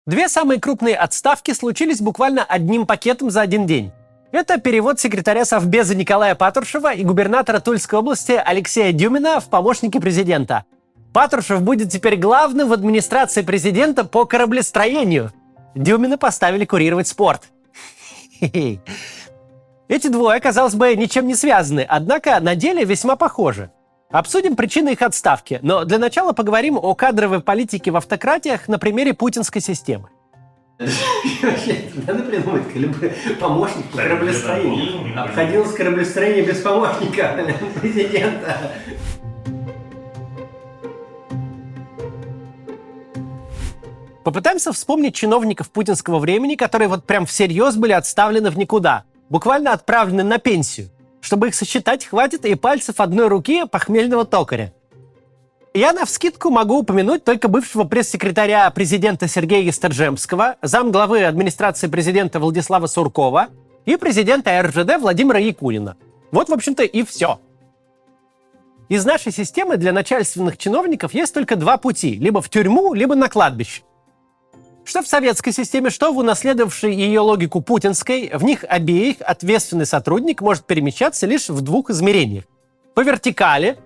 Две самые крупные отставки случились буквально одним пакетом за один день. Это перевод секретаря Совбеза Николая Патрушева и губернатора Тульской области Алексея Дюмина в помощники президента. Патрушев будет теперь главным в администрации президента по кораблестроению. Дюмина поставили курировать спорт. Эти двое, казалось бы, ничем не связаны, однако на деле весьма похожи. Обсудим причины их отставки, но для начала поговорим о кадровой политике в автократиях на примере путинской системы. Надо придумать помощник по кораблестроению. Обходилось кораблестроение без помощника президента. Попытаемся вспомнить чиновников путинского времени, которые вот прям всерьез были отставлены в никуда, буквально отправлены на пенсию. Чтобы их сосчитать, хватит и пальцев одной руки похмельного токаря. Я навскидку могу упомянуть только бывшего пресс-секретаря президента Сергея Есторжемского, замглавы администрации президента Владислава Суркова и президента РЖД Владимира Якунина. Вот, в общем-то, и все. Из нашей системы для начальственных чиновников есть только два пути – либо в тюрьму, либо на кладбище. Что в советской системе, что в унаследовавшей ее логику путинской, в них обеих ответственный сотрудник может перемещаться лишь в двух измерениях. По вертикали,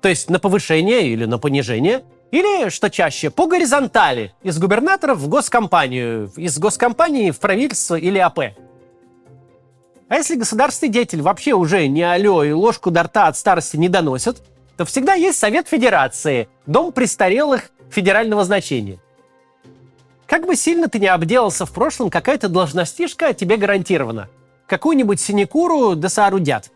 то есть на повышение или на понижение, или, что чаще, по горизонтали, из губернаторов в госкомпанию, из госкомпании в правительство или АП. А если государственный деятель вообще уже не алло и ложку до рта от старости не доносит, то всегда есть Совет Федерации, дом престарелых федерального значения. Как бы сильно ты ни обделался в прошлом, какая-то должностишка тебе гарантирована. Какую-нибудь синекуру да соорудят.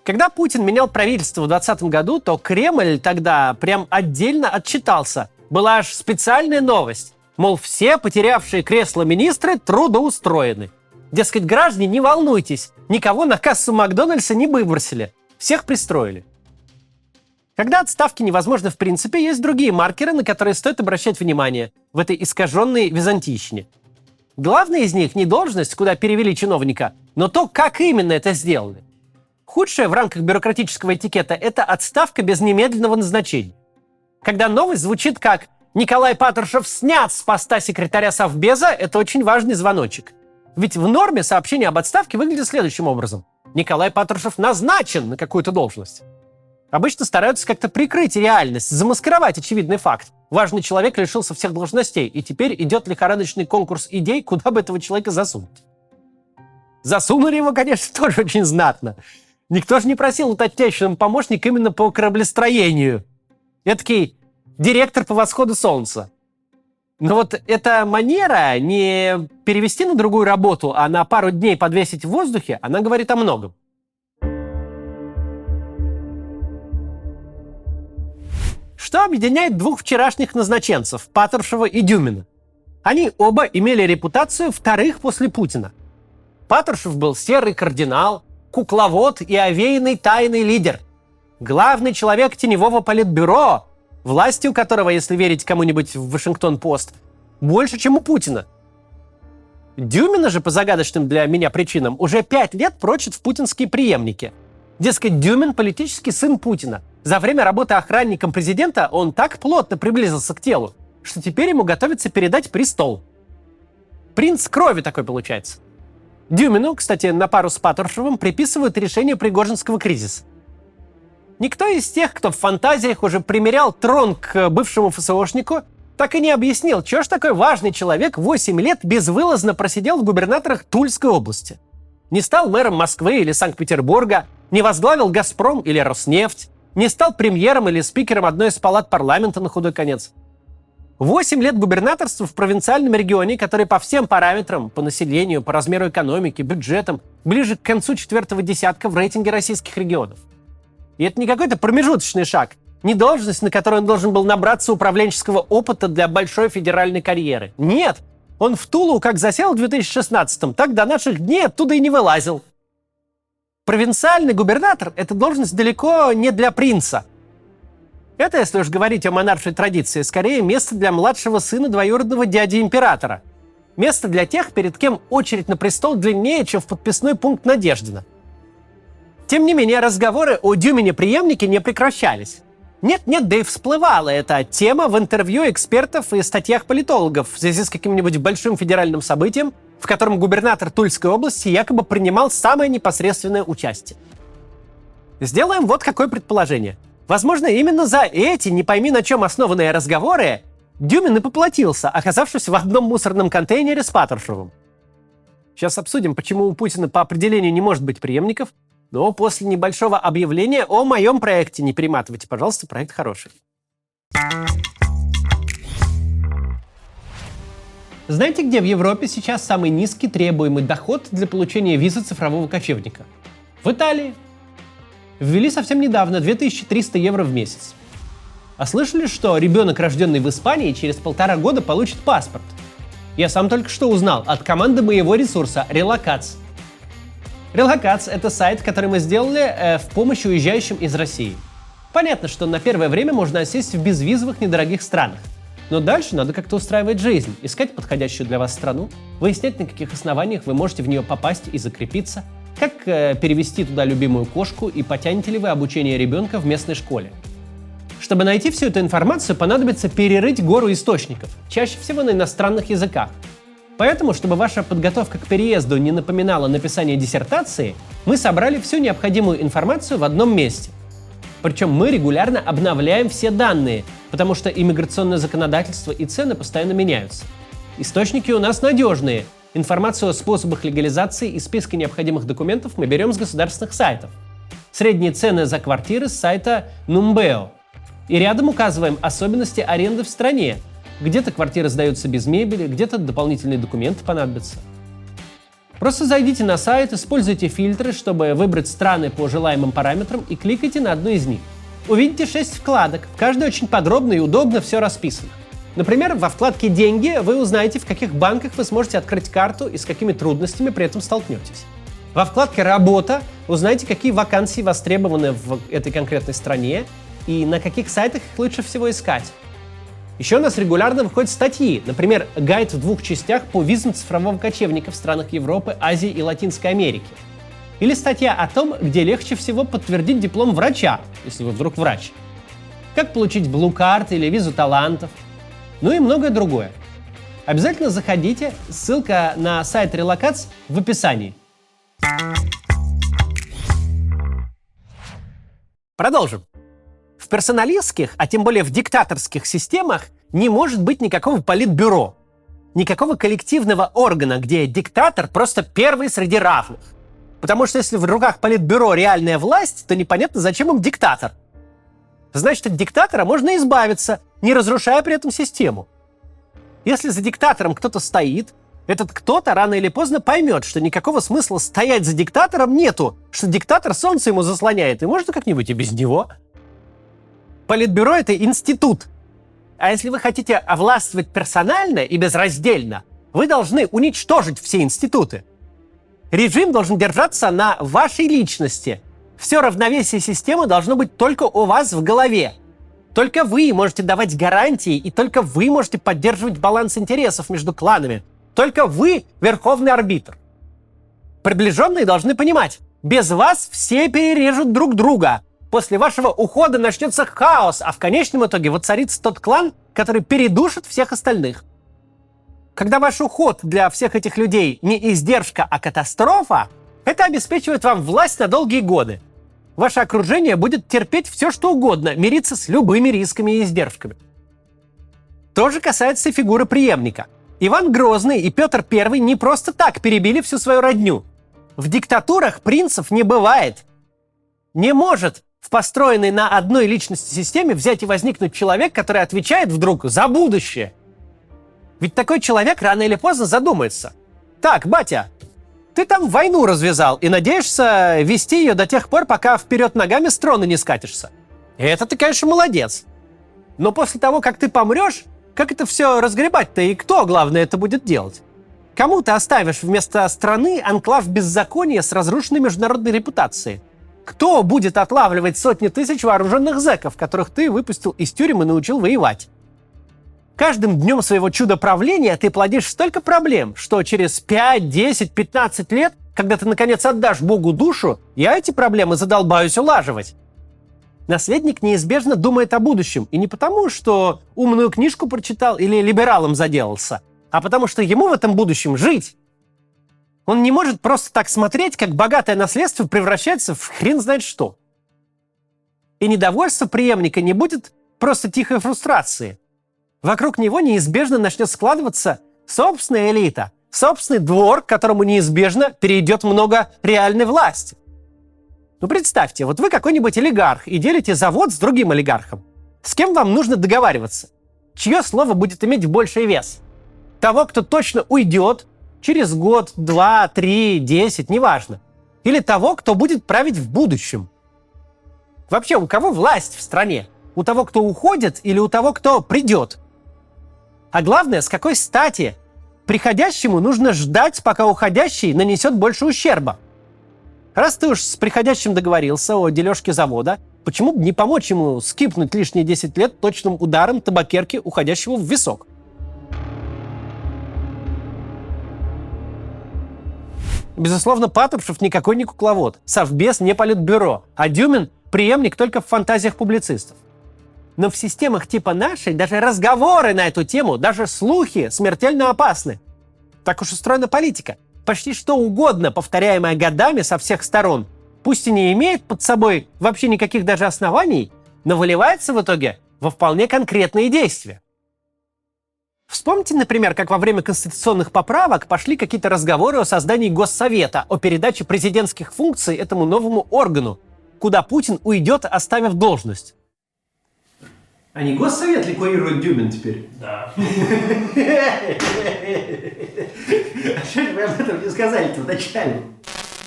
Когда Путин менял правительство в 2020 году, то Кремль тогда прям отдельно отчитался. Была аж специальная новость. Мол, все потерявшие кресло министры трудоустроены. Дескать, граждане, не волнуйтесь, никого на кассу Макдональдса не выбросили. Всех пристроили. Когда отставки невозможны в принципе, есть другие маркеры, на которые стоит обращать внимание в этой искаженной византийщине. Главное из них не должность, куда перевели чиновника, но то, как именно это сделали. Худшее в рамках бюрократического этикета – это отставка без немедленного назначения. Когда новость звучит как «Николай Патрушев снят с поста секретаря Совбеза», это очень важный звоночек. Ведь в норме сообщение об отставке выглядит следующим образом. Николай Патрушев назначен на какую-то должность. Обычно стараются как-то прикрыть реальность, замаскировать очевидный факт. Важный человек лишился всех должностей, и теперь идет лихорадочный конкурс идей, куда бы этого человека засунуть. Засунули его, конечно, тоже очень знатно. Никто же не просил уточняющим помощник именно по кораблестроению. Эдакий директор по восходу солнца. Но вот эта манера не перевести на другую работу, а на пару дней подвесить в воздухе, она говорит о многом. Что объединяет двух вчерашних назначенцев, Патрушева и Дюмина? Они оба имели репутацию вторых после Путина. Патрушев был серый кардинал, кукловод и овеянный тайный лидер. Главный человек теневого политбюро, властью которого, если верить кому-нибудь в Вашингтон-Пост, больше, чем у Путина. Дюмина же, по загадочным для меня причинам, уже 5 лет прочит в путинские преемники. Дескать, Дюмин – политический сын Путина. За время работы охранником президента он так плотно приблизился к телу, что теперь ему готовится передать престол. Принц крови такой получается. Дюмину, кстати, на пару с Патрушевым приписывают решение Пригожинского кризиса. Никто из тех, кто в фантазиях уже примерял трон к бывшему ФСОшнику, так и не объяснил, чего ж такой важный человек 8 лет безвылазно просидел в губернаторах Тульской области. Не стал мэром Москвы или Санкт-Петербурга, не возглавил «Газпром» или «Роснефть», не стал премьером или спикером одной из палат парламента на худой конец. 8 лет губернаторства в провинциальном регионе, который по всем параметрам, по населению, по размеру экономики, бюджетам, ближе к концу четвертого десятка в рейтинге российских регионов. И это не какой-то промежуточный шаг, не должность, на которой он должен был набраться управленческого опыта для большой федеральной карьеры. Нет, он в Тулу как засел в 2016-м, так до наших дней оттуда и не вылазил. Провинциальный губернатор – это должность далеко не для принца. Это, если уж говорить о монаршей традиции, скорее место для младшего сына двоюродного дяди императора. Место для тех, перед кем очередь на престол длиннее, чем в подписной пункт Надеждина. Тем не менее, разговоры о Дюмине-преемнике не прекращались. Нет-нет, да и всплывала эта тема в интервью экспертов и статьях политологов в связи с каким-нибудь большим федеральным событием, в котором губернатор Тульской области якобы принимал самое непосредственное участие. Сделаем вот какое предположение. Возможно, именно за эти, не пойми на чем основанные разговоры, Дюмин и поплатился, оказавшись в одном мусорном контейнере с Патрушевым. Сейчас обсудим, почему у Путина по определению не может быть преемников, но после небольшого объявления о моем проекте. Не перематывайте, пожалуйста, проект хороший. Знаете, где в Европе сейчас самый низкий требуемый доход для получения визы цифрового кочевника? В Италии. Ввели совсем недавно 2300 евро в месяц. А слышали, что ребенок, рожденный в Испании, через 1,5 года получит паспорт? Я сам только что узнал от команды моего ресурса Relocats. Relocats — это сайт, который мы сделали в помощь уезжающим из России. Понятно, что на первое время можно осесть в безвизовых недорогих странах. Но дальше надо как-то устраивать жизнь, искать подходящую для вас страну, выяснять, на каких основаниях вы можете в нее попасть и закрепиться, как перевести туда любимую кошку и потянете ли вы обучение ребенка в местной школе. Чтобы найти всю эту информацию, понадобится перерыть гору источников, чаще всего на иностранных языках. Поэтому, чтобы ваша подготовка к переезду не напоминала написание диссертации, мы собрали всю необходимую информацию в одном месте. Причем мы регулярно обновляем все данные, потому что иммиграционное законодательство и цены постоянно меняются. Источники у нас надежные. Информацию о способах легализации и списке необходимых документов мы берем с государственных сайтов. Средние цены за квартиры с сайта Numbeo. И рядом указываем особенности аренды в стране. Где-то квартиры сдаются без мебели, где-то дополнительные документы понадобятся. Просто зайдите на сайт, используйте фильтры, чтобы выбрать страны по желаемым параметрам и кликайте на одну из них. Увидите 6 вкладок, в каждой очень подробно и удобно все расписано. Например, во вкладке «Деньги» вы узнаете, в каких банках вы сможете открыть карту и с какими трудностями при этом столкнетесь. Во вкладке «Работа» узнаете, какие вакансии востребованы в этой конкретной стране и на каких сайтах их лучше всего искать. Еще у нас регулярно выходят статьи, например, гайд в 2 частях по визам цифрового кочевника в странах Европы, Азии и Латинской Америки. Или статья о том, где легче всего подтвердить диплом врача, если вы вдруг врач. Как получить Blue Card или визу талантов. Ну и многое другое. Обязательно заходите, ссылка на сайт Relocats в описании. Продолжим. В персоналистских, а тем более в диктаторских системах не может быть никакого политбюро, никакого коллективного органа, где диктатор просто первый среди равных. Потому что если в руках политбюро реальная власть, то непонятно, зачем им диктатор. Значит, от диктатора можно избавиться, не разрушая при этом систему. Если за диктатором кто-то стоит, этот кто-то рано или поздно поймет, что никакого смысла стоять за диктатором нету, что диктатор солнце ему заслоняет, и можно как-нибудь и без него. Политбюро — это институт. А если вы хотите овластвовать персонально и безраздельно, вы должны уничтожить все институты. Режим должен держаться на вашей личности. Все равновесие системы должно быть только у вас в голове. Только вы можете давать гарантии, и только вы можете поддерживать баланс интересов между кланами. Только вы — верховный арбитр. Приближенные должны понимать, без вас все перережут друг друга. После вашего ухода начнется хаос, а в конечном итоге воцарится тот клан, который передушит всех остальных. Когда ваш уход для всех этих людей не издержка, а катастрофа, это обеспечивает вам власть на долгие годы. Ваше окружение будет терпеть все, что угодно, мириться с любыми рисками и издержками. То же касается и фигуры преемника. Иван Грозный и Петр I не просто так перебили всю свою родню. В диктатурах принцев не бывает. Не может в построенной на одной личности системе взять и возникнуть человек, который отвечает вдруг за будущее. Ведь такой человек рано или поздно задумается. Так, батя, ты там войну развязал и надеешься вести ее до тех пор, пока вперед ногами с трона не скатишься. И это ты, конечно, молодец. Но после того, как ты помрешь, как это все разгребать-то и кто, главное, это будет делать? Кому ты оставишь вместо страны анклав беззакония с разрушенной международной репутацией? Кто будет отлавливать сотни тысяч вооруженных зэков, которых ты выпустил из тюрем и научил воевать? Каждым днем своего чудо-правления ты плодишь столько проблем, что через 5, 10, 15 лет, когда ты наконец отдашь Богу душу, я эти проблемы задолбаюсь улаживать. Наследник неизбежно думает о будущем. И не потому, что умную книжку прочитал или либералом заделался, а потому что ему в этом будущем жить. Он не может просто так смотреть, как богатое наследство превращается в хрен знает что. И недовольство преемника не будет просто тихой фрустрации. Вокруг него неизбежно начнет складываться собственная элита, собственный двор, к которому неизбежно перейдет много реальной власти. Ну представьте, вот вы какой-нибудь олигарх и делите завод с другим олигархом. С кем вам нужно договариваться? Чье слово будет иметь больший вес? Того, кто точно уйдет через год, 2, 3, 10, неважно. Или того, кто будет править в будущем. Вообще, у кого власть в стране? У того, кто уходит, или у того, кто придет? А главное, с какой стати приходящему нужно ждать, пока уходящий нанесет больше ущерба? Раз ты уж с приходящим договорился о дележке завода, почему бы не помочь ему скипнуть лишние 10 лет точным ударом табакерки уходящего в висок? Безусловно, Патрушев никакой не кукловод, совбез не политбюро, а Дюмин – преемник только в фантазиях публицистов. Но в системах типа нашей даже разговоры на эту тему, даже слухи смертельно опасны. Так уж устроена политика. Почти что угодно, повторяемое годами со всех сторон, пусть и не имеет под собой вообще никаких даже оснований, но выливается в итоге во вполне конкретные действия. Вспомните, например, как во время конституционных поправок пошли какие-то разговоры о создании Госсовета, о передаче президентских функций этому новому органу, куда Путин уйдет, оставив должность. А не Госсовет ли курирует Дюмин теперь? Да. А что же вы об этом не сказали-то вначале?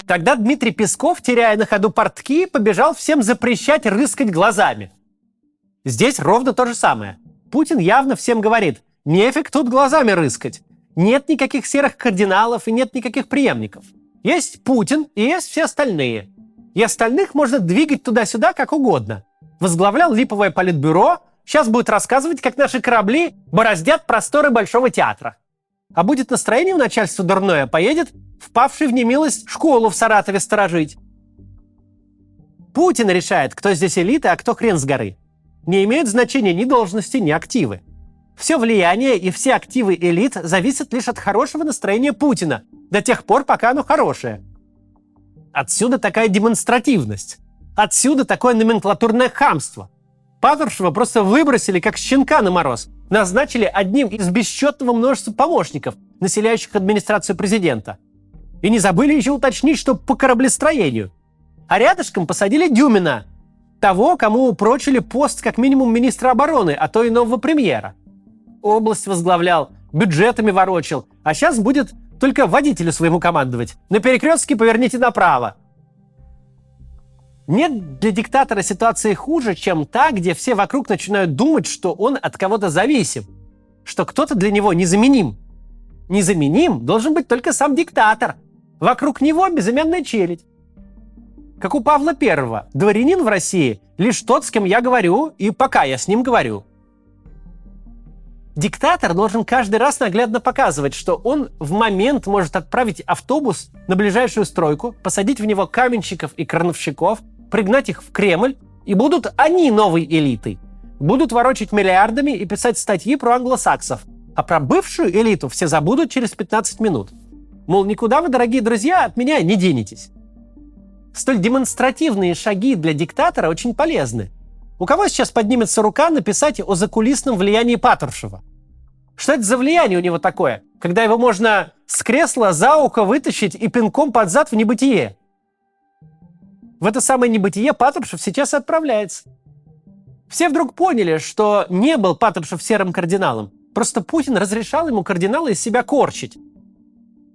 Тогда Дмитрий Песков, теряя на ходу портки, побежал всем запрещать рыскать глазами. Здесь ровно то же самое. Путин явно всем говорит: нефиг тут глазами рыскать. Нет никаких серых кардиналов и нет никаких преемников. Есть Путин и есть все остальные. И остальных можно двигать туда-сюда как угодно. Возглавлял липовое политбюро, сейчас будет рассказывать, как наши корабли бороздят просторы Большого театра. А будет настроение у начальства дурное, поедет впавший в немилость школу в Саратове сторожить. Путин решает, кто здесь элита, а кто хрен с горы. Не имеют значения ни должности, ни активы. Все влияние и все активы элит зависят лишь от хорошего настроения Путина, до тех пор, пока оно хорошее. Отсюда такая демонстративность. Отсюда такое номенклатурное хамство. Патрушева просто выбросили, как щенка на мороз. Назначили одним из бесчетного множества помощников, населяющих администрацию президента. И не забыли еще уточнить, что по кораблестроению. А рядышком посадили Дюмина, того, кому упрочили пост как минимум министра обороны, а то и нового премьера. Область возглавлял, бюджетами ворочил, а сейчас будет только водителю своему командовать. На перекрестке поверните направо. Нет для диктатора ситуации хуже, чем та, где все вокруг начинают думать, что он от кого-то зависим, что кто-то для него незаменим. Незаменим должен быть только сам диктатор. Вокруг него безымянная челядь. Как у Павла I, дворянин в России лишь тот, с кем я говорю, и пока я с ним говорю. Диктатор должен каждый раз наглядно показывать, что он в момент может отправить автобус на ближайшую стройку, посадить в него каменщиков и крановщиков, пригнать их в Кремль, и будут они новой элитой. Будут ворочать миллиардами и писать статьи про англосаксов. А про бывшую элиту все забудут через 15 минут. Мол, никуда вы, дорогие друзья, от меня не денетесь. Столь демонстративные шаги для диктатора очень полезны. У кого сейчас поднимется рука написать о закулисном влиянии Патрушева? Что это за влияние у него такое, когда его можно с кресла за ухо вытащить и пинком под зад в небытие? В это самое небытие Патрушев сейчас и отправляется. Все вдруг поняли, что не был Патрушев серым кардиналом. Просто Путин разрешал ему кардинала из себя корчить.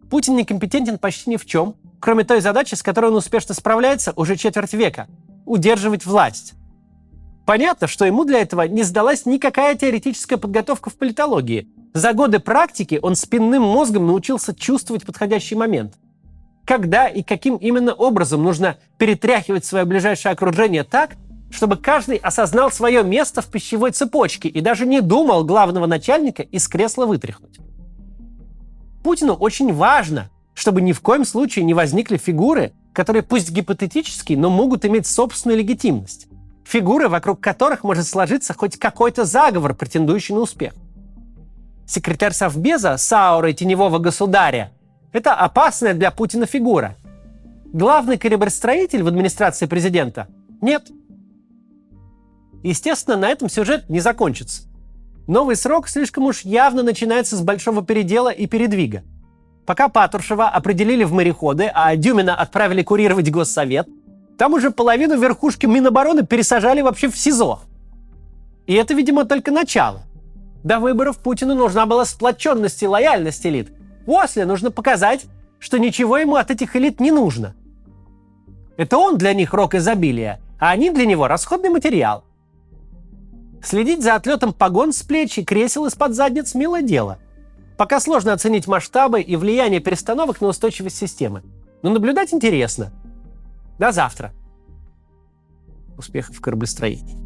Путин некомпетентен почти ни в чем, кроме той задачи, с которой он успешно справляется уже четверть века – удерживать власть. Понятно, что ему для этого не сдалась никакая теоретическая подготовка в политологии. За годы практики он спинным мозгом научился чувствовать подходящий момент. Когда и каким именно образом нужно перетряхивать свое ближайшее окружение так, чтобы каждый осознал свое место в пищевой цепочке и даже не думал главного начальника из кресла вытряхнуть. Путину очень важно, чтобы ни в коем случае не возникли фигуры, которые пусть гипотетически, но могут иметь собственную легитимность. Фигуры, вокруг которых может сложиться хоть какой-то заговор, претендующий на успех. Секретарь Совбеза с аурой теневого государя – это опасная для Путина фигура. Главный кораблестроитель в администрации президента – нет. Естественно, на этом сюжет не закончится. Новый срок слишком уж явно начинается с большого передела и передвига. Пока Патрушева определили в мореходы, а Дюмина отправили курировать Госсовет, там уже половину верхушки Минобороны пересажали вообще в СИЗО. И это, видимо, только начало. До выборов Путину нужна была сплоченность и лояльность элит. После нужно показать, что ничего ему от этих элит не нужно. Это он для них рок изобилия, а они для него расходный материал. Следить за отлетом погон с плеч и кресел из-под задниц – милое дело. Пока сложно оценить масштабы и влияние перестановок на устойчивость системы. Но наблюдать интересно. До завтра. Успехов в кораблестроении.